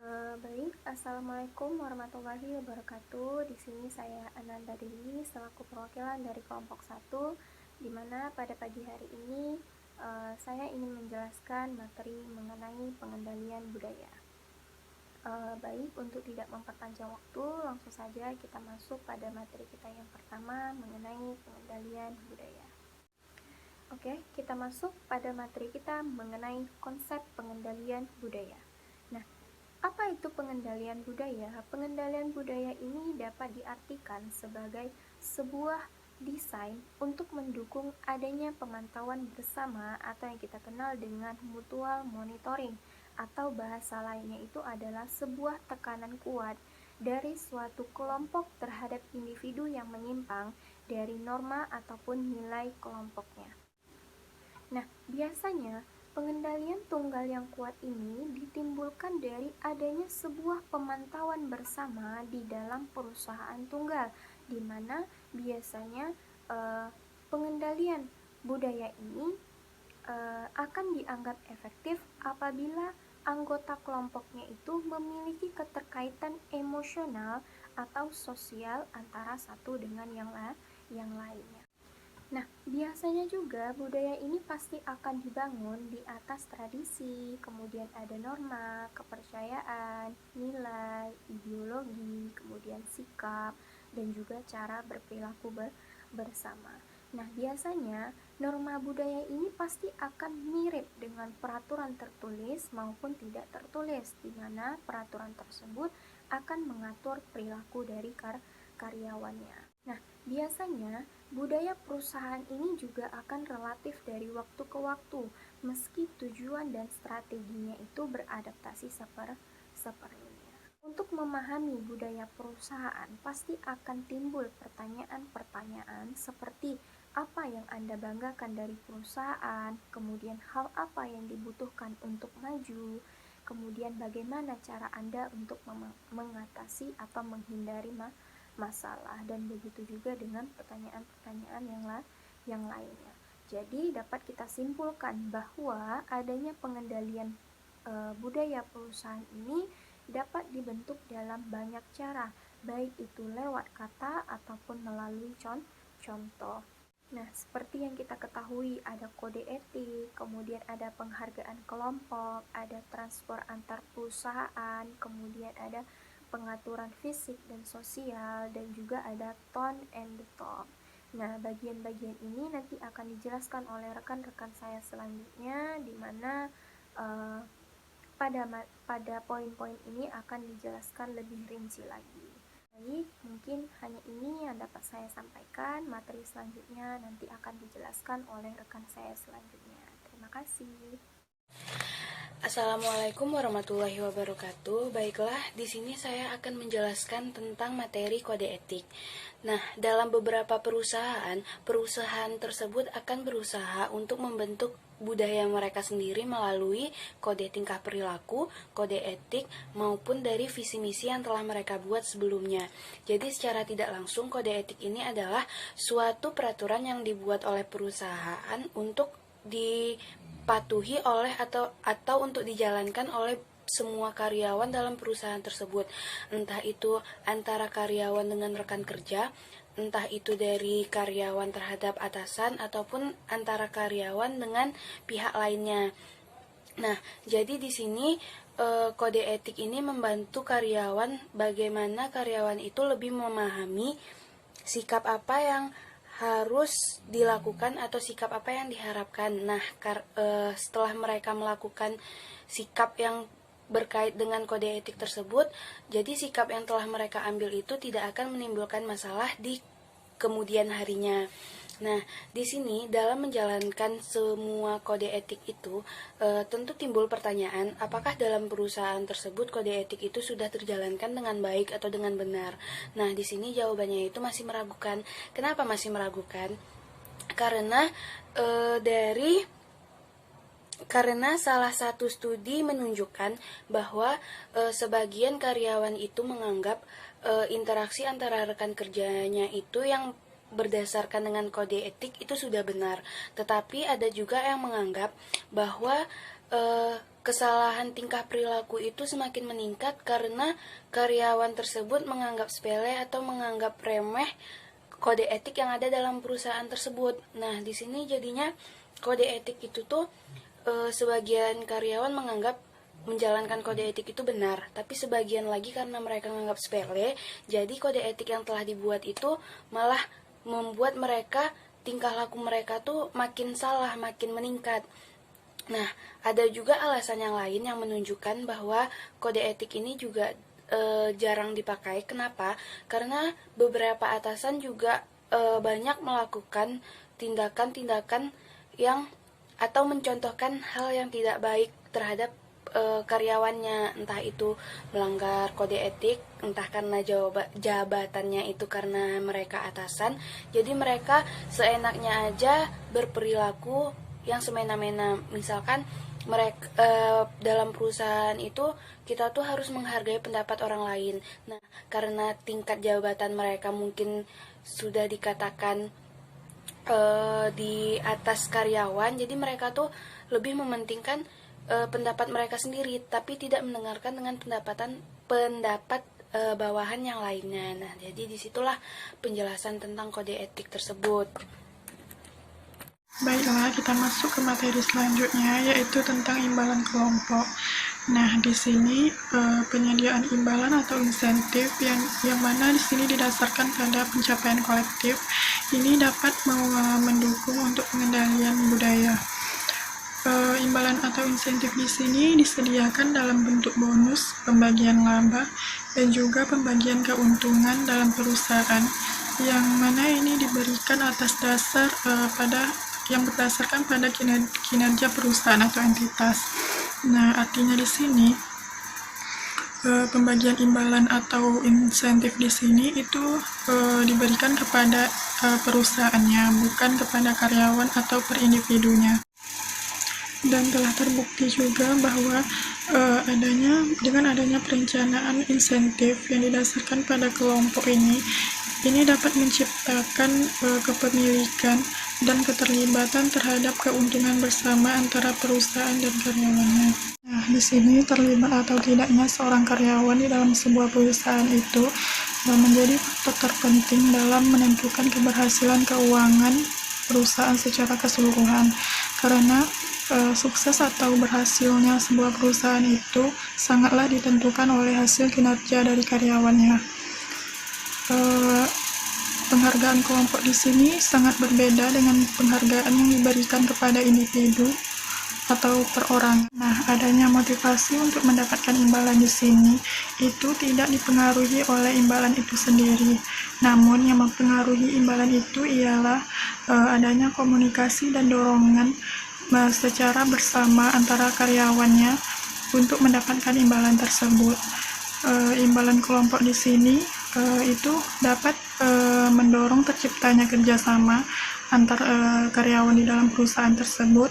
Baik, Assalamualaikum warahmatullahi wabarakatuh. Di sini saya Ananda Dewi selaku perwakilan dari kelompok 1, di mana pada pagi hari ini saya ingin menjelaskan materi mengenai pengendalian budaya. Baik, untuk tidak memperpanjang waktu, langsung saja kita masuk pada materi kita yang pertama mengenai pengendalian budaya. Oke, kita masuk pada materi kita mengenai konsep pengendalian budaya. Nah, apa itu pengendalian budaya? Pengendalian budaya ini dapat diartikan sebagai sebuah desain untuk mendukung adanya pemantauan bersama atau yang kita kenal dengan mutual monitoring, atau bahasa lainnya itu adalah sebuah tekanan kuat dari suatu kelompok terhadap individu yang menyimpang dari norma ataupun nilai kelompoknya. Nah, biasanya pengendalian tunggal yang kuat ini ditimbulkan dari adanya sebuah pemantauan bersama di dalam perusahaan tunggal, di mana biasanya pengendalian budaya ini akan dianggap efektif apabila anggota kelompoknya itu memiliki keterkaitan emosional atau sosial antara satu dengan yang lainnya. Nah, biasanya juga budaya ini pasti akan dibangun di atas tradisi, kemudian ada norma, kepercayaan, nilai, ideologi, kemudian sikap, dan juga cara berperilaku bersama. Nah, biasanya norma budaya ini pasti akan mirip dengan peraturan tertulis maupun tidak tertulis, di mana peraturan tersebut akan mengatur perilaku dari karyawannya. Nah, biasanya budaya perusahaan ini juga akan relatif dari waktu ke waktu, meski tujuan dan strateginya itu beradaptasi seperlunya. Untuk memahami budaya perusahaan, pasti akan timbul pertanyaan-pertanyaan seperti apa yang Anda banggakan dari perusahaan, kemudian hal apa yang dibutuhkan untuk maju, kemudian bagaimana cara Anda untuk mengatasi atau menghindari masalah, dan begitu juga dengan pertanyaan-pertanyaan yang lainnya. Jadi dapat kita simpulkan bahwa adanya pengendalian budaya perusahaan ini dapat dibentuk dalam banyak cara, baik itu lewat kata ataupun melalui contoh. Nah, seperti yang kita ketahui, ada kode etik, kemudian ada penghargaan kelompok, ada transfer antar perusahaan, kemudian ada pengaturan fisik dan sosial, dan juga ada tone and the talk. Nah, bagian-bagian ini nanti akan dijelaskan oleh rekan-rekan saya selanjutnya, di mana pada poin-poin ini akan dijelaskan lebih rinci lagi. Baik, mungkin hanya ini yang dapat saya sampaikan. Materi selanjutnya nanti akan dijelaskan oleh rekan saya selanjutnya. Terima kasih. Assalamualaikum warahmatullahi wabarakatuh. Baiklah, di sini saya akan menjelaskan tentang materi kode etik. Nah, dalam beberapa perusahaan tersebut akan berusaha untuk membentuk budaya mereka sendiri melalui kode tingkah perilaku, kode etik, maupun dari visi misi yang telah mereka buat sebelumnya. Jadi secara tidak langsung kode etik ini adalah suatu peraturan yang dibuat oleh perusahaan untuk dipatuhi oleh atau untuk dijalankan oleh semua karyawan dalam perusahaan tersebut, entah itu antara karyawan dengan rekan kerja, entah itu dari karyawan terhadap atasan, ataupun antara karyawan dengan pihak lainnya. Nah, jadi di sini kode etik ini membantu karyawan bagaimana karyawan itu lebih memahami sikap apa yang harus dilakukan atau sikap apa yang diharapkan. Nah, setelah mereka melakukan sikap yang berkait dengan kode etik tersebut, jadi sikap yang telah mereka ambil itu tidak akan menimbulkan masalah di kemudian harinya. Nah, di sini dalam menjalankan semua kode etik itu, tentu timbul pertanyaan, apakah dalam perusahaan tersebut kode etik itu sudah terjalankan dengan baik atau dengan benar? Nah, di sini jawabannya itu masih meragukan. Kenapa masih meragukan? Karena salah satu studi menunjukkan bahwa sebagian karyawan itu menganggap interaksi antara rekan kerjanya itu yang berdasarkan dengan kode etik itu sudah benar. Tetapi ada juga yang menganggap bahwa kesalahan tingkah perilaku itu semakin meningkat karena karyawan tersebut menganggap sepele atau menganggap remeh kode etik yang ada dalam perusahaan tersebut. Nah, di sini jadinya kode etik itu tuh sebagian karyawan menganggap menjalankan kode etik itu benar, tapi sebagian lagi karena mereka menganggap sepele, jadi kode etik yang telah dibuat itu malah membuat mereka tingkah laku mereka tuh makin salah, makin meningkat. Nah, ada juga alasan yang lain yang menunjukkan bahwa kode etik ini juga jarang dipakai. Kenapa? Karena beberapa atasan juga banyak melakukan tindakan-tindakan yang atau mencontohkan hal yang tidak baik terhadap karyawannya, entah itu melanggar kode etik, entah karena jabatannya itu karena mereka atasan, jadi mereka seenaknya aja berperilaku yang semena-mena. Misalkan mereka dalam perusahaan itu kita tuh harus menghargai pendapat orang lain. Nah, karena tingkat jabatan mereka mungkin sudah dikatakan di atas karyawan, jadi mereka tuh lebih mementingkan pendapat mereka sendiri, tapi tidak mendengarkan dengan pendapat bawahan yang lainnya. Nah, jadi disitulah penjelasan tentang kode etik tersebut. Baiklah, kita masuk ke materi selanjutnya, yaitu tentang imbalan kelompok. Nah, di sini penyediaan imbalan atau insentif yang mana di sini didasarkan pada pencapaian kolektif, ini dapat mendukung untuk pengendalian budaya. Imbalan atau insentif di sini disediakan dalam bentuk bonus, pembagian laba, dan juga pembagian keuntungan dalam perusahaan, yang mana ini diberikan atas dasar yang berdasarkan pada kinerja perusahaan atau entitas. Nah, artinya di sini pembagian imbalan atau insentif di sini itu diberikan kepada perusahaannya, bukan kepada karyawan atau per individunya. Dan telah terbukti juga bahwa dengan adanya perencanaan insentif yang didasarkan pada kelompok ini dapat menciptakan kepemilikan dan keterlibatan terhadap keuntungan bersama antara perusahaan dan karyawannya. Nah, di sini terlibat atau tidaknya seorang karyawan di dalam sebuah perusahaan itu menjadi faktor terpenting dalam menentukan keberhasilan keuangan perusahaan secara keseluruhan. Karena sukses atau berhasilnya sebuah perusahaan itu sangatlah ditentukan oleh hasil kinerja dari karyawannya. Penghargaan kelompok di sini sangat berbeda dengan penghargaan yang diberikan kepada individu atau perorangan. Nah, adanya motivasi untuk mendapatkan imbalan di sini itu tidak dipengaruhi oleh imbalan itu sendiri. Namun yang mempengaruhi imbalan itu ialah adanya komunikasi dan dorongan secara bersama antara karyawannya untuk mendapatkan imbalan tersebut. Imbalan kelompok di sini itu dapat mendorong terciptanya kerjasama antar karyawan di dalam perusahaan tersebut,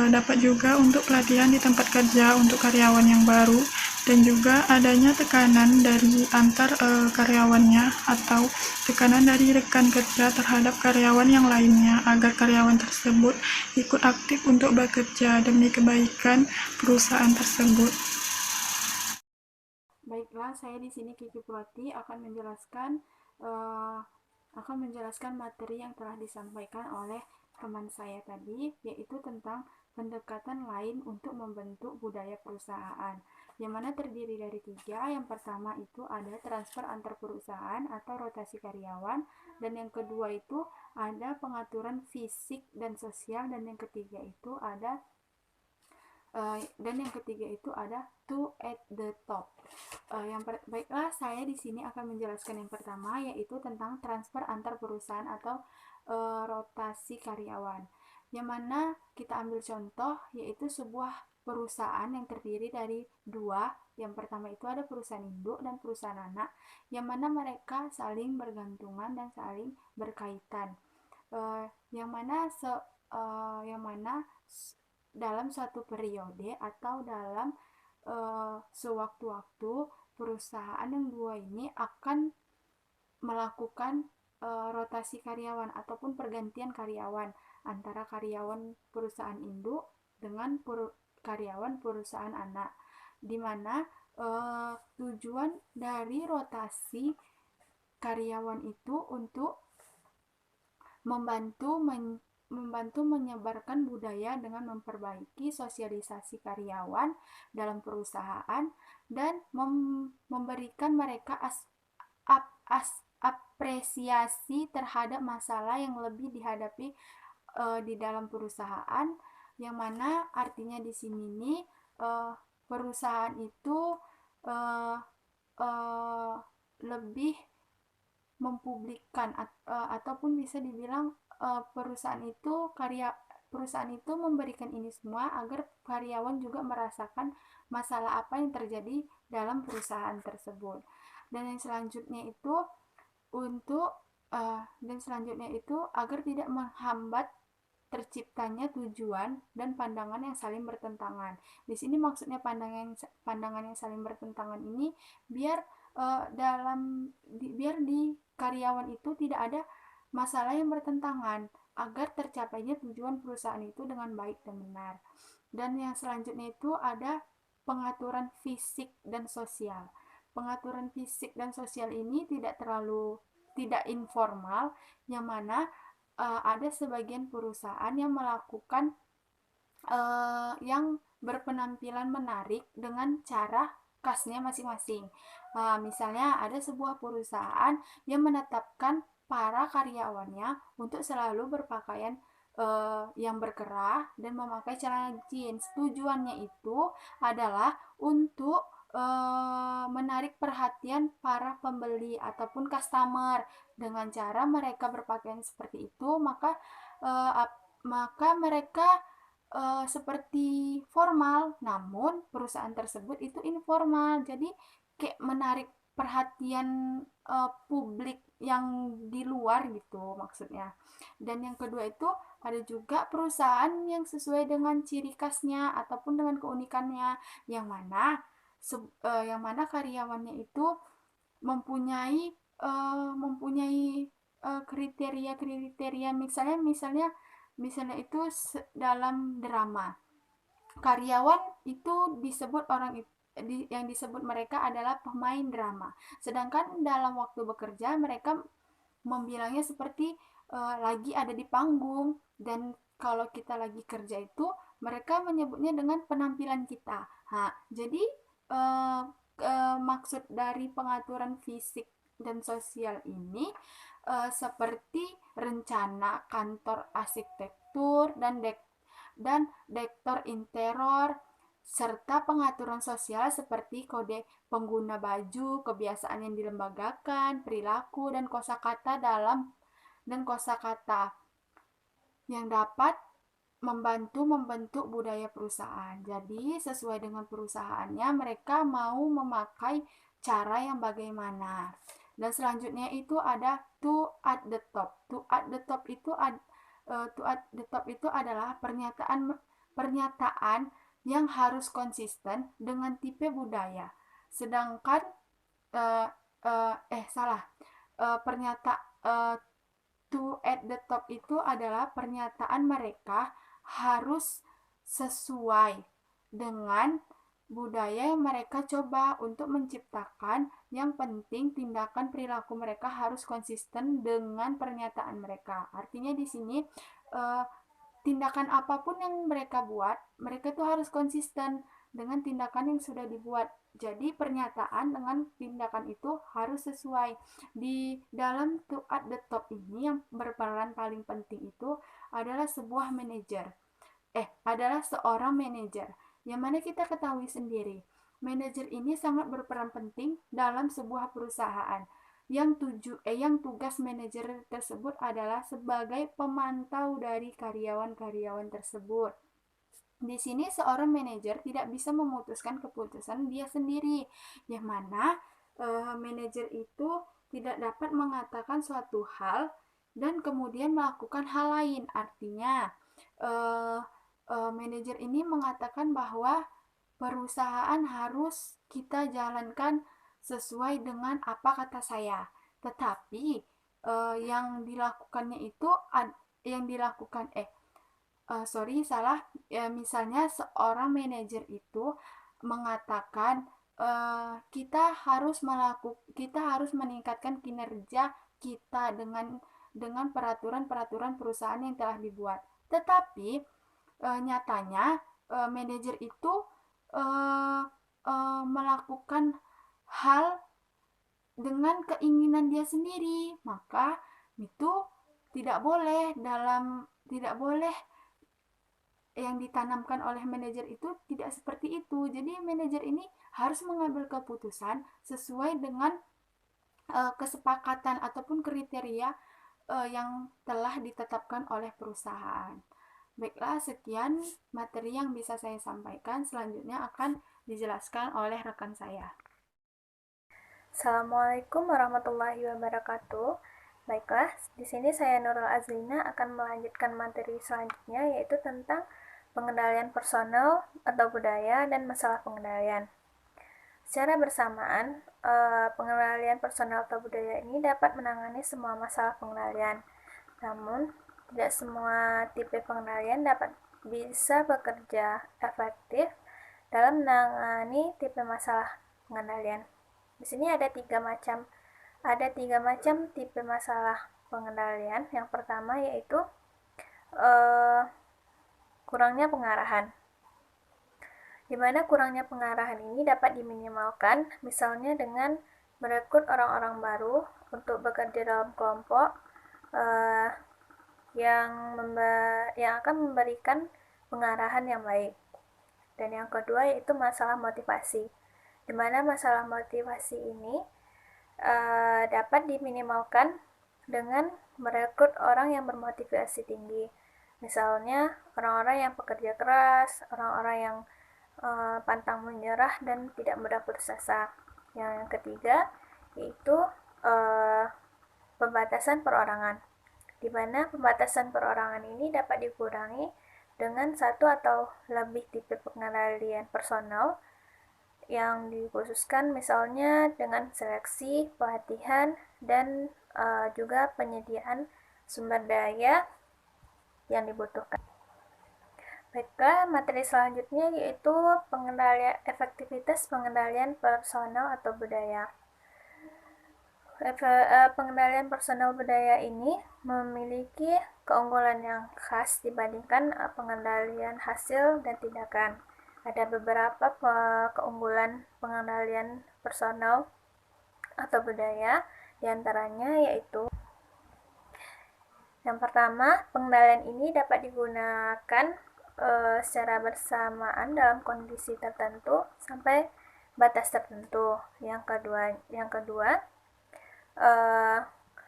dapat juga untuk pelatihan di tempat kerja untuk karyawan yang baru, dan juga adanya tekanan dari antar karyawannya atau tekanan dari rekan kerja terhadap karyawan yang lainnya agar karyawan tersebut ikut aktif untuk bekerja demi kebaikan perusahaan tersebut. Baiklah, saya di sini Kiki Purwati akan menjelaskan materi yang telah disampaikan oleh teman saya tadi, yaitu tentang pendekatan lain untuk membentuk budaya perusahaan, yang mana terdiri dari 3. Yang pertama itu ada transfer antar perusahaan atau rotasi karyawan, dan yang kedua itu ada pengaturan fisik dan sosial, dan yang ketiga itu ada two at the top. Baiklah, saya di sini akan menjelaskan yang pertama, yaitu tentang transfer antar perusahaan atau rotasi karyawan. Yang mana kita ambil contoh, yaitu sebuah perusahaan yang terdiri dari 2. Yang pertama itu ada perusahaan induk dan perusahaan anak, yang mana mereka saling bergantungan dan saling berkaitan. Yang mana dalam suatu periode atau dalam sewaktu-waktu perusahaan yang 2 ini akan melakukan rotasi karyawan ataupun pergantian karyawan antara karyawan perusahaan induk dengan karyawan perusahaan anak, di mana tujuan dari rotasi karyawan itu untuk membantu menyebarkan budaya dengan memperbaiki sosialisasi karyawan dalam perusahaan dan memberikan mereka apresiasi terhadap masalah yang lebih dihadapi di dalam perusahaan, yang mana artinya di sini nih perusahaan itu lebih mempublikkan ataupun bisa dibilang perusahaan itu memberikan ini semua agar karyawan juga merasakan masalah apa yang terjadi dalam perusahaan tersebut. Dan yang selanjutnya itu agar tidak menghambat terciptanya tujuan dan pandangan yang saling bertentangan. Di sini maksudnya pandangan yang saling bertentangan ini biar di karyawan itu tidak ada masalah yang bertentangan, agar tercapainya tujuan perusahaan itu dengan baik dan benar. Dan yang selanjutnya itu ada pengaturan fisik dan sosial. Pengaturan fisik dan sosial ini tidak informal, yang mana ada sebagian perusahaan yang melakukan yang berpenampilan menarik dengan cara khasnya masing-masing. Misalnya ada sebuah perusahaan yang menetapkan para karyawannya untuk selalu berpakaian yang berkerah dan memakai celana jeans. Tujuannya itu adalah untuk menarik perhatian para pembeli ataupun customer. Dengan cara mereka berpakaian seperti itu, maka mereka seperti formal, namun perusahaan tersebut itu informal. Jadi kayak menarik perhatian publik yang di luar gitu maksudnya. Dan yang kedua itu ada juga perusahaan yang sesuai dengan ciri khasnya ataupun dengan keunikannya, yang mana karyawannya itu mempunyai kriteria, misalnya itu dalam drama karyawan itu disebut yang disebut mereka adalah pemain drama, sedangkan dalam waktu bekerja mereka membilangnya seperti lagi ada di panggung. Dan kalau kita lagi kerja itu mereka menyebutnya dengan penampilan kita. Jadi maksud dari pengaturan fisik dan sosial ini seperti rencana kantor arsitektur dan dekor interior, serta pengaturan sosial seperti kode pengguna baju, kebiasaan yang dilembagakan, perilaku dan kosakata yang dapat membantu membentuk budaya perusahaan. Jadi sesuai dengan perusahaannya mereka mau memakai cara yang bagaimana. Dan selanjutnya itu ada to at the top. To at the top itu adalah pernyataan yang harus konsisten dengan tipe budaya. Sedangkan to at the top itu adalah pernyataan mereka harus sesuai dengan budaya yang mereka coba untuk menciptakan. Yang penting tindakan perilaku mereka harus konsisten dengan pernyataan mereka. Artinya di sini tindakan apapun yang mereka buat, mereka tuh harus konsisten dengan tindakan yang sudah dibuat. Jadi pernyataan dengan tindakan itu harus sesuai. Di dalam to at the top ini yang berperan paling penting itu adalah seorang manajer, yang mana kita ketahui sendiri, manajer ini sangat berperan penting dalam sebuah perusahaan. Yang tugas manajer tersebut adalah sebagai pemantau dari karyawan-karyawan tersebut. Di sini seorang manajer tidak bisa memutuskan keputusan dia sendiri, yang mana manajer itu tidak dapat mengatakan suatu hal dan kemudian melakukan hal lain. Artinya manajer ini mengatakan bahwa perusahaan harus kita jalankan sesuai dengan apa kata saya, tetapi yang dilakukannya itu misalnya seorang manajer itu mengatakan kita harus meningkatkan kinerja kita dengan peraturan-peraturan perusahaan yang telah dibuat. Tetapi nyatanya manajer itu eh, melakukan hal dengan keinginan dia sendiri, maka itu tidak boleh yang ditanamkan oleh manajer itu tidak seperti itu. Jadi manajer ini harus mengambil keputusan sesuai dengan kesepakatan ataupun kriteria yang telah ditetapkan oleh perusahaan. Baiklah, sekian materi yang bisa saya sampaikan. Selanjutnya akan dijelaskan oleh rekan saya. Assalamualaikum warahmatullahi wabarakatuh. Baiklah, di sini saya Nurul Azlina akan melanjutkan materi selanjutnya, yaitu tentang pengendalian personal atau budaya dan masalah pengendalian. Secara bersamaan, pengendalian personal atau budaya ini dapat menangani semua masalah pengendalian. Namun, tidak semua tipe pengendalian dapat bisa bekerja efektif dalam menangani tipe masalah pengendalian. Di sini ada tiga macam tipe masalah pengendalian. Yang pertama yaitu kurangnya pengarahan. Di mana kurangnya pengarahan ini dapat diminimalkan, misalnya dengan merekrut orang-orang baru untuk bekerja dalam kelompok yang akan memberikan pengarahan yang baik. Dan yang kedua yaitu masalah motivasi, di mana masalah motivasi ini dapat diminimalkan dengan merekrut orang yang bermotivasi tinggi. Misalnya orang-orang yang pekerja keras, orang-orang yang pantang menyerah dan tidak mudah putus asa. Yang ketiga yaitu pembatasan perorangan, di mana pembatasan perorangan ini dapat dikurangi dengan satu atau lebih tipe pengendalian personal yang dikhususkan, misalnya dengan seleksi, pelatihan, dan juga penyediaan sumber daya yang dibutuhkan. Baiklah, materi selanjutnya yaitu efektivitas pengendalian personal atau budaya. Pengendalian personal budaya ini memiliki keunggulan yang khas dibandingkan pengendalian hasil dan tindakan. Ada beberapa keunggulan pengendalian personal atau budaya, diantaranya yaitu yang pertama, pengendalian ini dapat digunakan secara bersamaan dalam kondisi tertentu sampai batas tertentu. Yang kedua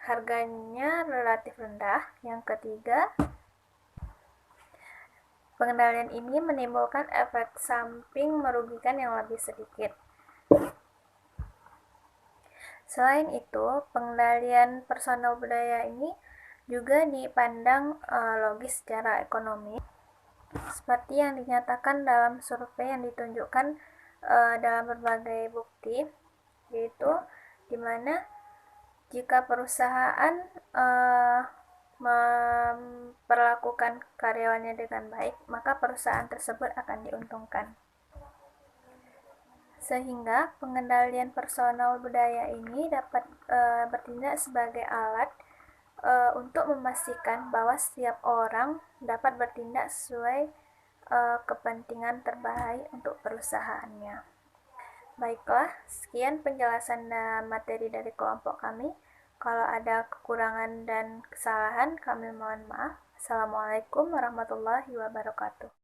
harganya relatif rendah. Yang ketiga, pengendalian ini menimbulkan efek samping merugikan yang lebih sedikit. Selain itu, pengendalian personal budaya ini juga dipandang logis secara ekonomi, seperti yang dinyatakan dalam survei yang ditunjukkan dalam berbagai bukti, yaitu di mana jika perusahaan memperlakukan karyawannya dengan baik, maka perusahaan tersebut akan diuntungkan. Sehingga pengendalian personal budaya ini dapat bertindak sebagai alat untuk memastikan bahwa setiap orang dapat bertindak sesuai kepentingan terbaik untuk perusahaannya. Baiklah, sekian penjelasan dan materi dari kelompok kami. Kalau ada kekurangan dan kesalahan, kami mohon maaf. Assalamualaikum warahmatullahi wabarakatuh.